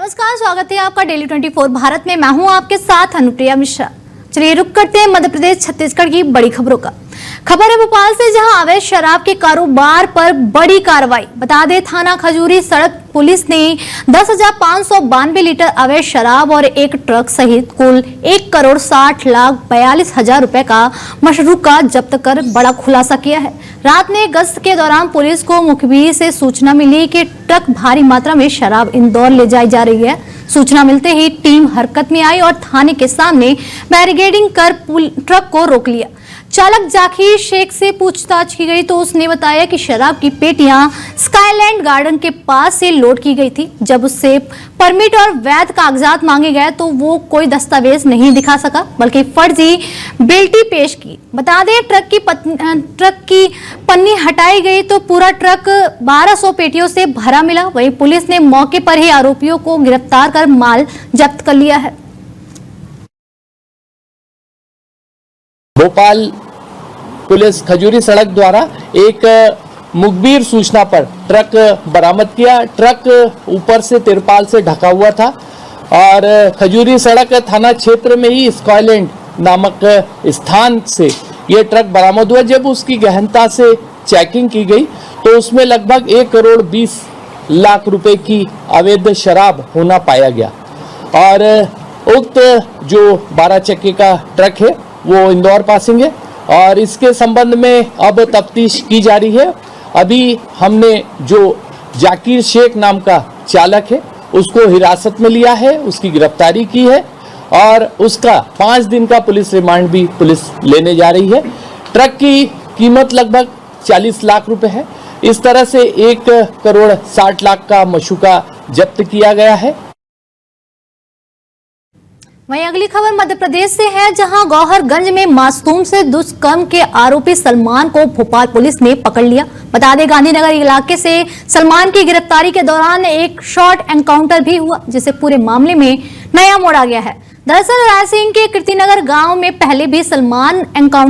नमस्कार, स्वागत है आपका डेली 24 भारत में। मैं हूं आपके साथ अनुप्रिया मिश्रा। चलिए रुक करते हैं मध्य प्रदेश छत्तीसगढ़ की बड़ी खबरों का। खबर है भोपाल से, जहां अवैध शराब के कारोबार पर बड़ी कार्रवाई। बता दें, थाना खजूरी सड़क पुलिस ने 10,592 लीटर अवैध शराब और एक ट्रक सहित कुल 1,60,42,000 रुपए का मशरूका जब्त कर बड़ा खुलासा किया है। रात में गश्त के दौरान पुलिस को मुखबिर से सूचना मिली कि ट्रक भारी मात्रा में शराब इंदौर ले जाई जा रही है। सूचना मिलते ही टीम हरकत में आई और थाने के सामने बैरिकेडिंग कर ट्रक को रोक लिया। चालक जाकिर शेख से पूछताछ की गई तो उसने बताया कि शराब की पेटियां स्काईलैंड गार्डन के पास से लोड की गई थी। जब उससे परमिट और वैध कागजात मांगे गए तो वो कोई दस्तावेज नहीं दिखा सका, बल्कि फर्जी बिल्टी पेश की। बता दें, ट्रक की पन्नी हटाई गई तो पूरा ट्रक 1200 पेटियों से भरा मिला। वहीं पुलिस ने मौके पर ही आरोपियों को गिरफ्तार कर माल जब्त कर लिया है। भोपाल पुलिस खजूरी सड़क द्वारा एक मुखबिर सूचना पर ट्रक बरामद किया। ट्रक ऊपर से तिरपाल से ढका हुआ था और खजूरी सड़क थाना क्षेत्र में ही स्काईलैंड नामक स्थान से ये ट्रक बरामद हुआ। जब उसकी गहनता से चेकिंग की गई तो उसमें लगभग 1,20,00,000 रुपए की अवैध शराब होना पाया गया और उक्त जो 12 चक्के का ट्रक है वो इंदौर पासिंग है और इसके संबंध में अब तफ्तीश की जा रही है। अभी हमने जो जाकिर शेख नाम का चालक है उसको हिरासत में लिया है, उसकी गिरफ्तारी की है और उसका 5 दिन का पुलिस रिमांड भी पुलिस लेने जा रही है। ट्रक की कीमत लगभग 40 लाख रुपए है। इस तरह से 1,60,00,000 का मशूका जब्त किया गया है। वहीं अगली खबर मध्य प्रदेश से है, जहां गौहरगंज में मासूम से दुष्कर्म के आरोपी सलमान को भोपाल पुलिस ने पकड़ लिया। बता दें, गांधीनगर इलाके से सलमान की गिरफ्तारी के दौरान एक शॉर्ट एनकाउंटर भी हुआ, जिससे पूरे मामले में नया मोड़ आ गया है। दरअसल रायसिंह के कीर्तिनगर गांव में पहले भी सलमान का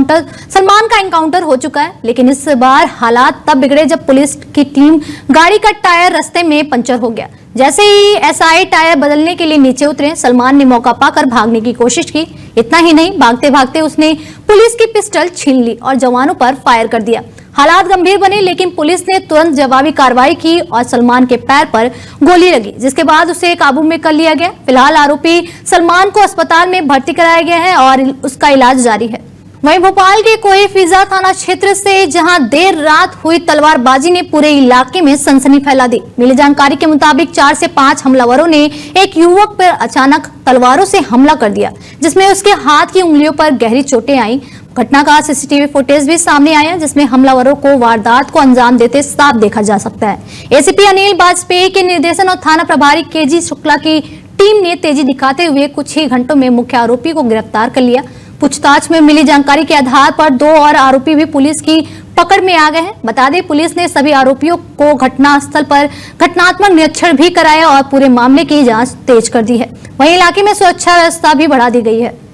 एनकाउंटर हो चुका है, लेकिन इस बार हालात तब बिगड़े जब पुलिस की टीम गाड़ी का टायर रास्ते में पंचर हो गया। जैसे ही एसआई टायर बदलने के लिए नीचे उतरे, सलमान ने मौका पाकर भागने की कोशिश की। इतना ही नहीं, भागते भागते उसने पुलिस की पिस्टल छीन ली और जवानों पर फायर कर दिया। हालात गंभीर बने, लेकिन पुलिस ने तुरंत जवाबी कार्रवाई की और सलमान के पैर पर गोली लगी, जिसके बाद उसे काबू में कर लिया गया। फिलहाल आरोपी सलमान को अस्पताल में भर्ती कराया गया है और उसका इलाज जारी है। वहीं भोपाल के कोई फिजा थाना क्षेत्र से, जहां देर रात हुई तलवारबाजी ने पूरे इलाके में सनसनी फैला दी। मिली जानकारी के मुताबिक 4 से 5 हमलावरों ने एक युवक पर अचानक तलवारों से हमला कर दिया, जिसमें उसके हाथ की उंगलियों पर गहरी चोटें आईं। घटना का सीसीटीवी फुटेज भी सामने आया, जिसमें हमलावरों को वारदात को अंजाम देते साफ देखा जा सकता है। एसीपी अनिल वाजपेयी के निर्देशन और थाना प्रभारी केजी शुक्ला की टीम ने तेजी दिखाते हुए कुछ ही घंटों में मुख्य आरोपी को गिरफ्तार कर लिया। पूछताछ में मिली जानकारी के आधार पर 2 और आरोपी भी पुलिस की पकड़ में आ गए हैं। बता दें, पुलिस ने सभी आरोपियों को घटनास्थल पर घटनात्मक निरीक्षण भी कराया और पूरे मामले की जांच तेज कर दी है। वहीं इलाके में सुरक्षा व्यवस्था भी बढ़ा दी गई है।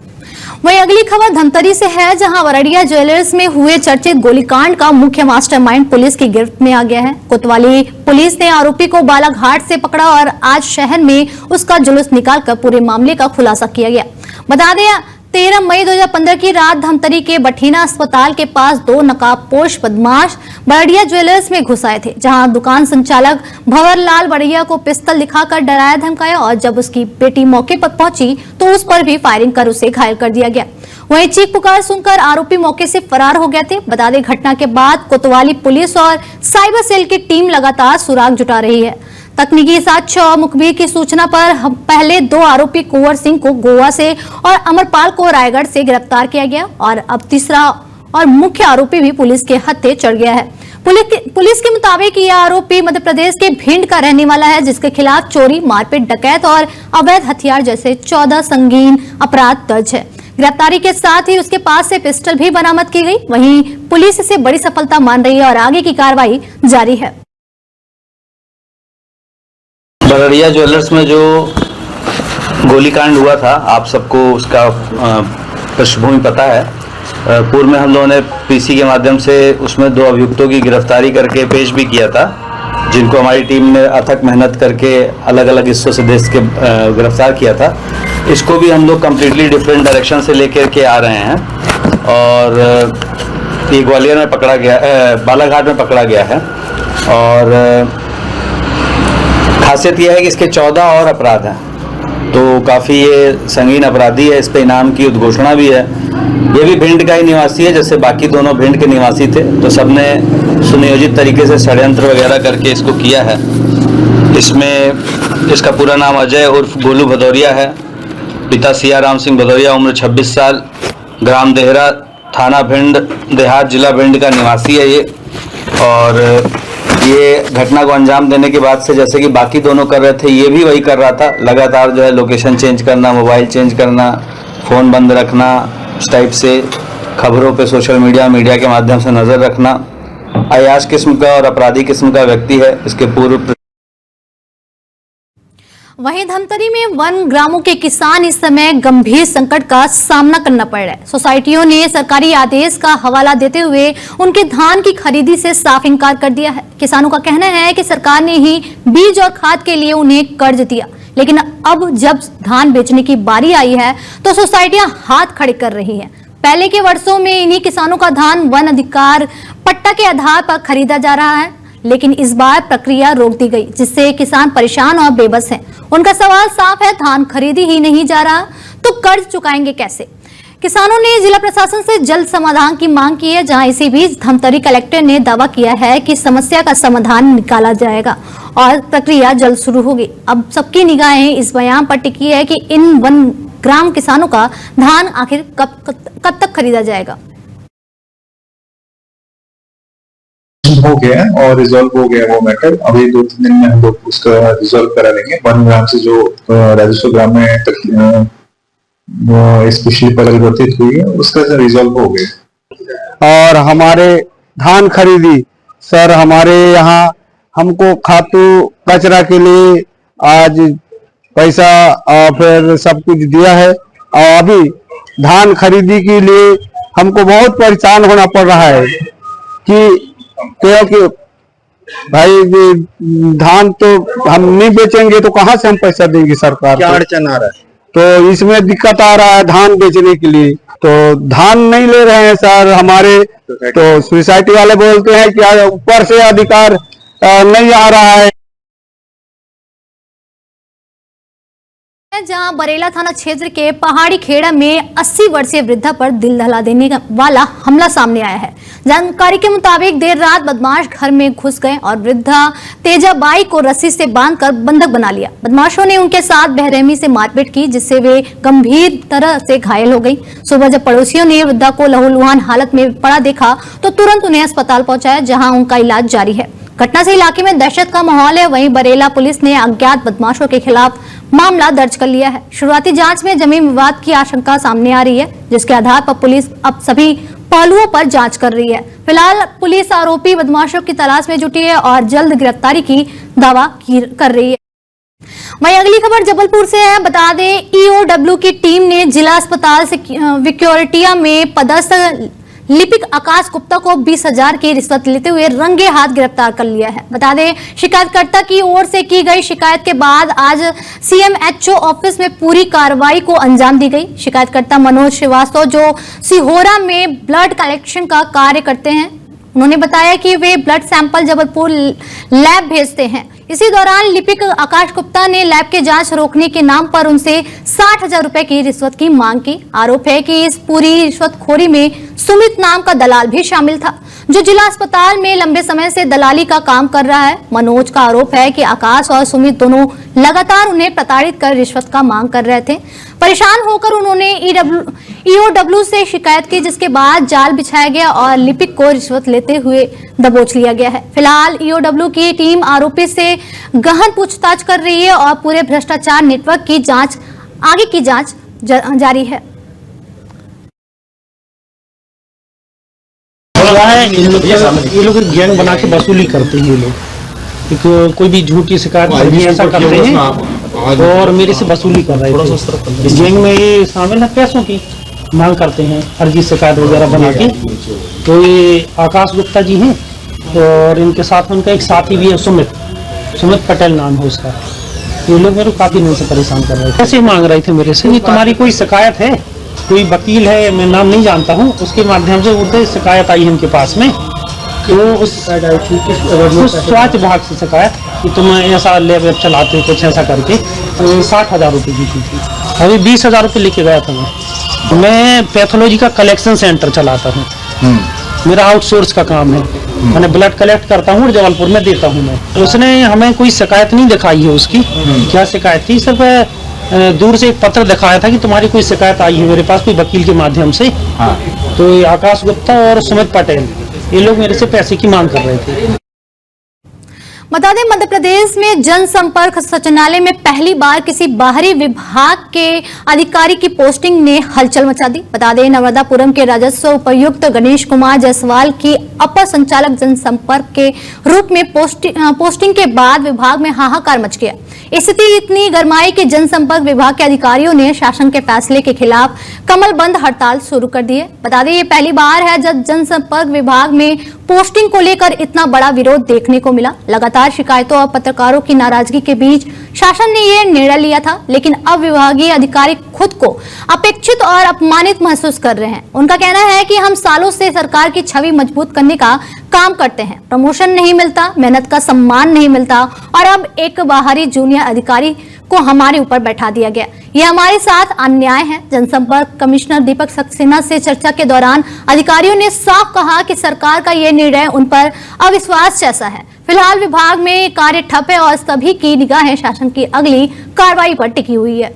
वहीं अगली खबर धमतरी से है, जहां वरड़िया ज्वेलर्स में हुए चर्चित गोलीकांड का मुख्य मास्टरमाइंड पुलिस की गिरफ्त में आ गया है। कोतवाली पुलिस ने आरोपी को बालाघाट से पकड़ा और आज शहर में उसका जुलूस निकालकर पूरे मामले का खुलासा किया गया। बता दें, 13 मई 2015 की रात धमतरी के बठीना अस्पताल के पास 2 नकाबपोश बदमाश बरड़िया ज्वेलर्स में घुस आए थे, जहां दुकान संचालक भंवरलाल बरड़िया को पिस्तौल दिखाकर डराया धमकाया और जब उसकी बेटी मौके पर पहुंची तो उस पर भी फायरिंग कर उसे घायल कर दिया गया। वहीं चीख पुकार सुनकर आरोपी मौके से फरार हो गए थे। बता दें, घटना के बाद कोतवाली पुलिस और साइबर सेल की टीम लगातार सुराग जुटा रही है। तकनीकी साक्ष्य और मुखबिर की सूचना पर पहले 2 आरोपी कुंवर सिंह को गोवा से और अमरपाल को रायगढ़ से गिरफ्तार किया गया और अब तीसरा और मुख्य आरोपी भी पुलिस के हत्थे चढ़ गया है। पुलिस के मुताबिक यह आरोपी मध्य प्रदेश के भिंड का रहने वाला है, जिसके खिलाफ चोरी, मारपीट, डकैत और अवैध हथियार जैसे 14 संगीन अपराध दर्ज है। गिरफ्तारी के साथ ही उसके पास से पिस्टल भी बरामद की गई। वहीं पुलिस इसे बड़ी सफलता मान रही है और आगे की कार्रवाई जारी है। बरड़िया ज्वेलर्स में जो गोलीकांड हुआ था, आप सबको उसका पृष्ठभूमि पता है। पूर्व में हम लोगों ने पीसी के माध्यम से उसमें 2 अभियुक्तों की गिरफ्तारी करके पेश भी किया था जिनको हमारी टीम ने अथक मेहनत करके अलग अलग हिस्सों से देश के गिरफ्तार किया था, इसको भी हम लोग कम्प्लीटली डिफरेंट डायरेक्शन से लेकर के आ रहे हैं। और ये ग्वालियर में पकड़ा गया, बालाघाट में पकड़ा गया है। और खासियत यह है कि इसके 14 और अपराध हैं, तो काफ़ी ये संगीन अपराधी है। इस पे इनाम की उद्घोषणा भी है। ये भी भिंड का ही निवासी है, जैसे बाकी दोनों भिंड के निवासी थे, तो सबने सुनियोजित तरीके से षड्यंत्र वगैरह करके इसको किया है। इसमें इसका पूरा नाम अजय उर्फ गोलू भदौरिया है। पिता सियाराम सिंह भदौरिया, उम्र 26 साल, ग्राम देहरा, थाना भिंड देहात, जिला भिंड का निवासी है ये। और ये घटना को अंजाम देने के बाद से, जैसे कि बाकी दोनों कर रहे थे, ये भी वही कर रहा था। लगातार जो है लोकेशन चेंज करना, मोबाइल चेंज करना, फ़ोन बंद रखना, इस टाइप से खबरों पे सोशल मीडिया के माध्यम से नज़र रखना। अयाश किस्म का और अपराधी किस्म का व्यक्ति है। इसके पूर्व वहीं धमतरी में वन ग्रामों के किसान इस समय गंभीर संकट का सामना करना पड़ रहा है। सोसाइटियों ने सरकारी आदेश का हवाला देते हुए उनके धान की खरीदी से साफ इनकार कर दिया है। किसानों का कहना है कि सरकार ने ही बीज और खाद के लिए उन्हें कर्ज दिया, लेकिन अब जब धान बेचने की बारी आई है तो सोसाइटियां हाथ खड़े कर रही हैं। पहले के वर्षों में इन्हीं किसानों का धान वन अधिकार पट्टा के आधार पर खरीदा जा रहा है, लेकिन इस बार प्रक्रिया रोक दी गई, जिससे किसान परेशान और बेबस हैं। उनका सवाल साफ है, धान खरीदी ही नहीं जा रहा तो कर्ज चुकाएंगे कैसे? किसानों ने जिला प्रशासन से जल्द समाधान की मांग की है। जहां इसी बीच धमतरी कलेक्टर ने दावा किया है कि समस्या का समाधान निकाला जाएगा और प्रक्रिया जल्द शुरू होगी। अब सबकी निगाहें इस बयान पर टिकी है कि इन वन ग्राम किसानों का धान आखिर कब तक खरीदा जाएगा। हो गया और रिजॉल्व हो गया वो मैटर। अभी 2-3 दिन में हम लोग उसका रिजॉल्व करा लेंगे। 1 ग्राम से जो राजस्व ग्राम में स्पेशली परिवर्तित हुई है, उसका रिजॉल्व हो गया। और हमारे धान खरीदी सर, हमारे यहाँ हमको खातू कचरा के लिए आज पैसा और फिर सब कुछ दिया है, और अभी धान खरीदी के लिए हमको बहुत परेशान होना पड़ रहा है कि क्योंकि भाई धान तो हम नहीं बेचेंगे तो कहाँ से हम पैसा देंगे सरकार? क्या अड़चन आ रहा है? तो इसमें दिक्कत आ रहा है धान बेचने के लिए। तो धान नहीं ले रहे हैं सर हमारे, तो सोसाइटी वाले बोलते हैं कि ऊपर से अधिकार नहीं आ रहा है। जहां बरेला थाना क्षेत्र के पहाड़ी खेड़ा में 80 वर्षीय वृद्धा पर दिल दहला देने वाला हमला सामने आया है। जानकारी के मुताबिक देर रात बदमाश घर में घुस गए और वृद्धा तेजाबाई को रस्सी से बांधकर बंधक बना लिया। बदमाशों ने उनके साथ बेरहमी से मारपीट की, जिससे वे गंभीर तरह से घायल हो गई। सुबह जब पड़ोसियों ने वृद्धा को लहूलुहान हालत में पड़ा देखा तो तुरंत उन्हें अस्पताल पहुंचाया, जहां उनका इलाज जारी है। घटना से इलाके में दहशत का माहौल है। वहीं बरेला पुलिस ने अज्ञात बदमाशों के खिलाफ मामला दर्ज कर लिया है। शुरुआती जांच में जमीन विवाद की आशंका सामने आ रही है, जिसके आधार पर पुलिस अब सभी पहलुओं पर जांच कर रही है। फिलहाल पुलिस आरोपी बदमाशों की तलाश में जुटी है और जल्द गिरफ्तारी की दावा कर रही है। वहीं अगली खबर जबलपुर से है। बता दें, ईओडब्ल्यू की टीम ने जिला अस्पताल से विक्टोरिया में पदस्थ लिपिक आकाश गुप्ता को 20,000 की रिश्वत लेते हुए रंगे हाथ गिरफ्तार कर लिया है। बता दें, शिकायतकर्ता की ओर से की गई शिकायत के बाद आज सीएमएचओ ऑफिस में पूरी कार्रवाई को अंजाम दी गई। शिकायतकर्ता मनोज श्रीवास्तव, जो सिहोरा में ब्लड कलेक्शन का कार्य करते हैं, उन्होंने बताया कि वे ब्लड सैंपल जबलपुर लैब भेजते हैं। इसी दौरान लिपिक आकाश गुप्ता ने लैब के जांच रोकने के नाम पर उनसे 60,000 रुपए की रिश्वत की मांग की। आरोप है कि इस पूरी रिश्वतखोरी में सुमित नाम का दलाल भी शामिल था, जो जिला अस्पताल में लंबे समय से दलाली का काम कर रहा है। मनोज का आरोप है कि आकाश और सुमित दोनों लगातार उन्हें प्रताड़ित कर रिश्वत का मांग कर रहे थे। परेशान होकर उन्होंने ईओडब्ल्यू से शिकायत की, जिसके बाद जाल बिछाया गया और लिपिक को रिश्वत लेते हुए दबोच लिया गया है। फिलहाल ईओडब्ल्यू की टीम आरोपी से गहन पूछताछ कर रही है और पूरे भ्रष्टाचार नेटवर्क की आगे की जांच जारी है। ये लोग गैंग बना के वसूली करते हैं। ये लोग कोई भी झूठी शिकायत ऐसा करते हैं और मेरे से वसूली कर रहे थे। इस गैंग में ये शामिल है, पैसों की मांग करते हैं, फर्जी शिकायत वगैरह बना के। तो ये आकाश गुप्ता जी हैं और इनके साथ उनका एक साथी भी है सुमित पटेल नाम है उसका। ये लोग मेरे को काफी दिन से परेशान कर रहे थे, ऐसे ही मांग रहे थे मेरे से, तुम्हारी कोई शिकायत है, कोई वकील है, मैं नाम नहीं जानता हूँ, उसके माध्यम से उनसे शिकायत आई है उनके पास में। तो उस स्वास्थ्य विभाग से शिकायत कि तुम ऐसा लैब चलाते हो कुछ ऐसा करके, तो 60,000 रुपये की थी। अभी 20,000 रुपये लेके गया था मैं पैथोलॉजी का कलेक्शन सेंटर चलाता हूँ, मेरा आउटसोर्स का काम है, मैंने ब्लड कलेक्ट करता हूँ और जबलपुर में देता हूँ मैं। उसने हमें कोई शिकायत नहीं दिखाई है उसकी, क्या शिकायत थी, सिर्फ दूर से एक पत्र दिखाया था कि तुम्हारी कोई शिकायत आई है मेरे पास कोई वकील के माध्यम से। तो ये आकाश गुप्ता और सुमित पटेल ये लोग मेरे से पैसे की मांग कर रहे थे। बता दें, मध्य प्रदेश में जनसंपर्क संचालनालय में पहली बार किसी बाहरी विभाग के अधिकारी की पोस्टिंग ने हलचल मचा दी। बता दें, नर्मदापुरम के राजस्व उपायुक्त गणेश कुमार जायसवाल की अपर संचालक जनसंपर्क के रूप में पोस्टिंग के बाद विभाग में हाहाकार मच गया। स्थिति इतनी गरमाई कि जनसंपर्क विभाग के अधिकारियों ने शासन के फैसले के खिलाफ कमल बंद हड़ताल शुरू कर दी है। बता दें, ये पहली बार है जब जनसंपर्क विभाग में पोस्टिंग को लेकर इतना बड़ा विरोध देखने को मिला। लगातार शिकायतों और पत्रकारों की नाराजगी के बीच शासन ने यह निर्णय लिया था, लेकिन अब विभागीय अधिकारी खुद को अपेक्षित और अपमानित महसूस कर रहे हैं। उनका कहना है कि हम सालों से सरकार की छवि मजबूत करने का काम करते हैं, प्रमोशन नहीं मिलता, मेहनत का सम्मान नहीं मिलता और अब एक बाहरी जूनियर अधिकारी को हमारे ऊपर बैठा दिया गया। यह हमारे साथ अन्याय है। जनसंपर्क कमिश्नर दीपक सक्सेना से चर्चा के दौरान अधिकारियों ने साफ कहा कि सरकार का यह निर्णय उन पर अविश्वास जैसा है। फिलहाल विभाग में कार्य ठप है और सभी की निगाहें शासन की अगली कार्रवाई पर टिकी हुई है।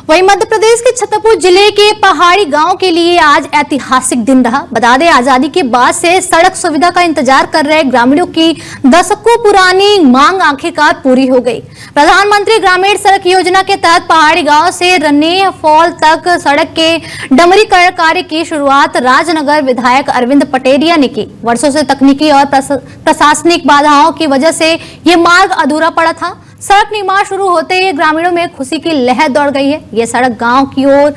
वहीं मध्य प्रदेश के छतरपुर जिले के पहाड़ी गांव के लिए आज ऐतिहासिक दिन रहा। बता दें, आजादी के बाद से सड़क सुविधा का इंतजार कर रहे ग्रामीणों की दशकों पुरानी मांग आखिरकार पूरी हो गई। प्रधानमंत्री ग्रामीण सड़क योजना के तहत पहाड़ी गांव से रनेह फॉल तक सड़क के डमरीकरण कार्य की शुरुआत राजनगर विधायक अरविंद पटेरिया ने की। वर्षों से तकनीकी और प्रशासनिक बाधाओं की वजह से ये मार्ग अधूरा पड़ा था। सड़क निर्माण शुरू होते ही ग्रामीणों में खुशी की लहर दौड़ गई है। ये सड़क गांव की ओर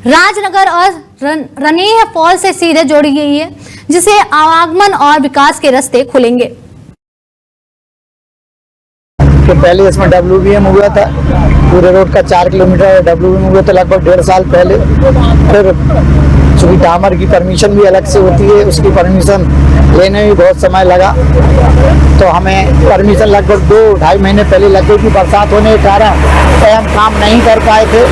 राजनगर और रनेह फॉल से सीधे जोड़ी गई है, जिससे आवागमन और विकास के रास्ते खुलेंगे। तो पहले इसमें WBM हुआ था, पूरे रोड का 4 किलोमीटर WBM हुआ था लगभग 1.5 साल पहले। फिर चूँकि डामर की परमिशन भी अलग से होती है, उसकी परमिशन लेने में बहुत समय लगा, तो हमें परमिशन लगभग 2-2.5 महीने पहले लग गई थी। बरसात होने के कारण हम काम नहीं कर पाए थे।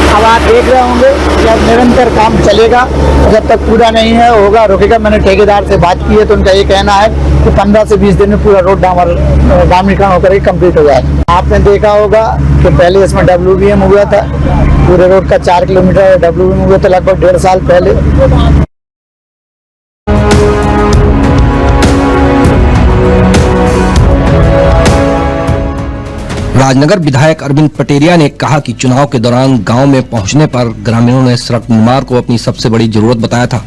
अब आप देख रहे होंगे जब निरंतर काम चलेगा, जब तक पूरा नहीं है होगा रुकेगा। मैंने ठेकेदार से बात की है तो उनका ये कहना है कि 15 से 20 दिन में पूरा रोड डामरीकरण होकर के कंप्लीट हो जाएगा। आपने देखा होगा कि पहले इसमें WBM हुआ था, पूरे रोड का 4 किलोमीटर WBM हुआ था लगभग 1.5 साल पहले। राजनगर विधायक अरविंद पटेरिया ने कहा कि चुनाव के दौरान गांव में पहुंचने पर ग्रामीणों ने सड़क निर्माण को अपनी सबसे बड़ी जरूरत बताया था।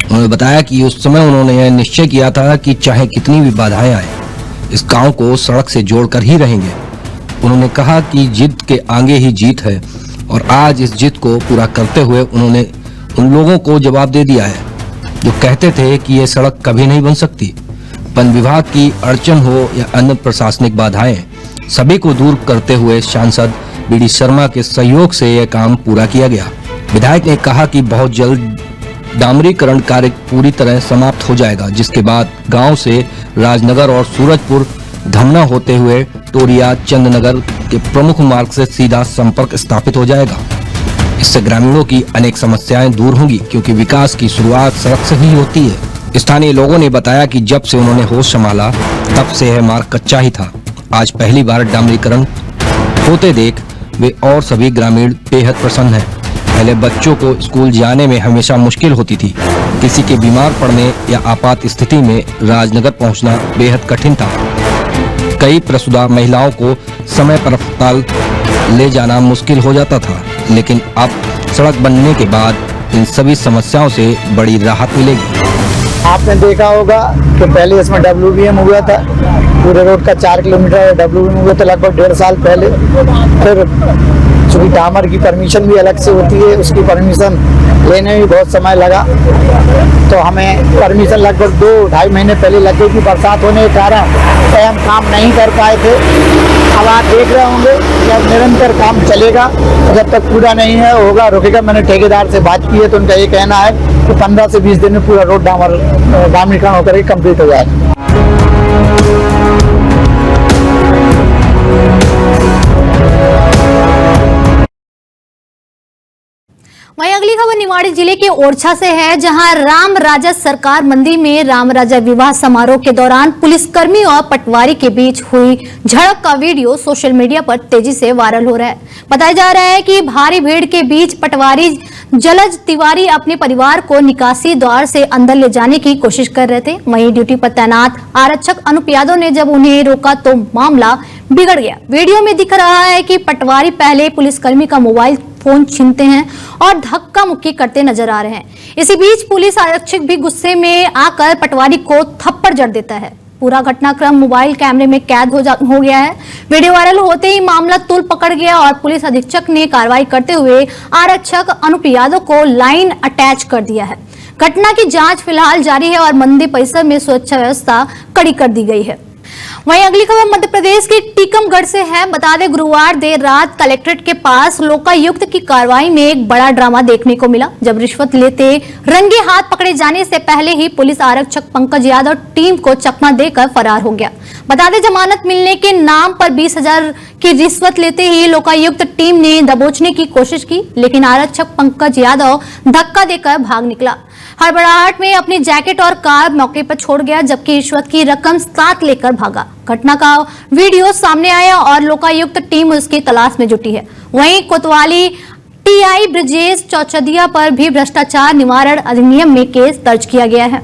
उन्होंने बताया कि उस समय उन्होंने यह निश्चय किया था कि चाहे कितनी भी बाधाएं आए, इस गांव को सड़क से जोड़कर ही रहेंगे। उन्होंने कहा कि जिद के आगे ही जीत है और आज इस जिद को पूरा करते हुए उन्होंने उन लोगों को जवाब दे दिया है जो कहते थे कि ये सड़क कभी नहीं बन सकती। वन विभाग की अड़चन हो या अन्य प्रशासनिक बाधाएं, सभी को दूर करते हुए सांसद BD शर्मा के सहयोग से यह काम पूरा किया गया। विधायक ने कहा कि बहुत जल्द डामरीकरण कार्य पूरी तरह समाप्त हो जाएगा, जिसके बाद गांव से राजनगर और सूरजपुर धमना होते हुए टोरिया चंदनगर के प्रमुख मार्ग से सीधा संपर्क स्थापित हो जाएगा। इससे ग्रामीणों की अनेक समस्याएं दूर होंगी, क्योंकि विकास की शुरुआत सड़क से ही होती है। स्थानीय लोगों ने बताया कि जब से उन्होंने होश संभाला तब से यह मार्ग कच्चा ही था। आज पहली बार डामरीकरण होते देख वे और सभी ग्रामीण बेहद प्रसन्न हैं। पहले बच्चों को स्कूल जाने में हमेशा मुश्किल होती थी। किसी के बीमार पड़ने या आपात स्थिति में राजनगर पहुंचना बेहद कठिन था। कई प्रसूदा महिलाओं को समय पर अस्पताल ले जाना मुश्किल हो जाता था, लेकिन अब सड़क बनने के बाद इन सभी समस्याओं से बड़ी राहत मिलेगी। आपने देखा होगा कि पहले इसमें WBM हुआ था, पूरे रोड का 4 किलोमीटर WBM हुआ था लगभग 1.5 साल पहले। फिर चूँकि डामर की परमिशन भी अलग से होती है, उसकी परमिशन लेने में भी बहुत समय लगा, तो हमें परमिशन लगभग 2-2.5 महीने पहले लग गई थी। बरसात होने के कारण हम काम नहीं कर पाए थे। अब आप देख रहे होंगे जब निरंतर काम चलेगा, जब तक पूरा नहीं है होगा रुकेगा। मैंने ठेकेदार से बात की है तो उनका ये कहना है कि 15 से 20 दिन में पूरा रोड डामरीकरण होकर कंप्लीट हो जाएगा। वहीं अगली खबर निवाड़ी जिले के ओरछा से है, जहां राम राजा सरकार मंदिर में राम राजा विवाह समारोह के दौरान पुलिसकर्मी और पटवारी के बीच हुई झड़प का वीडियो सोशल मीडिया पर तेजी से वायरल हो रहा है। बताया जा रहा है कि भारी भीड़ के बीच पटवारी जलज तिवारी अपने परिवार को निकासी द्वार से अंदर ले जाने की कोशिश कर रहे थे। वहीं ड्यूटी पर तैनात आरक्षक अनूप यादव ने जब उन्हें रोका तो मामला बिगड़ गया। वीडियो में दिख रहा है कि पटवारी पहले पुलिसकर्मी का मोबाइल फोन छीनते हैं और धक्का मुक्की करते नजर आ रहे हैं। इसी बीच पुलिस आरक्षक भी गुस्से में आकर पटवारी को थप्पड़ जड़ देता है। पूरा घटनाक्रम मोबाइल कैमरे में कैद हो गया है। वीडियो वायरल होते ही मामला तूल पकड़ गया और पुलिस अधीक्षक ने कार्रवाई करते हुए आरक्षक अनूप यादव को लाइन अटैच कर दिया है। घटना की जांच फिलहाल जारी है और मंदिर परिसर में सुरक्षा व्यवस्था कड़ी कर दी गई है। वहीं अगली खबर मध्य प्रदेश के टीकमगढ़ से है। बता दें, गुरुवार देर रात कलेक्ट्रेट के पास लोकायुक्त की कार्रवाई में एक बड़ा ड्रामा देखने को मिला, जब रिश्वत लेते रंगे हाथ पकड़े जाने से पहले ही पुलिस आरक्षक पंकज यादव टीम को चकमा देकर फरार हो गया। बता दें, जमानत मिलने के नाम पर 20,000 की रिश्वत लेते ही लोकायुक्त टीम ने दबोचने की कोशिश की, लेकिन आरक्षक पंकज यादव धक्का देकर भाग निकला। हड़बड़ाहट में अपनी जैकेट और कार मौके पर छोड़ गया, जबकि रिश्वत की रकम साथ लेकर भागा। घटना का वीडियो सामने आया और लोकायुक्त टीम उसकी तलाश में जुटी है। वहीं कोतवाली टीआई ब्रजेश चौचदिया पर भी भ्रष्टाचार निवारण अधिनियम में केस दर्ज किया गया है।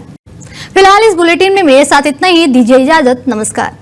फिलहाल इस बुलेटिन में मेरे साथ इतना ही। दीजिए इजाजत, नमस्कार।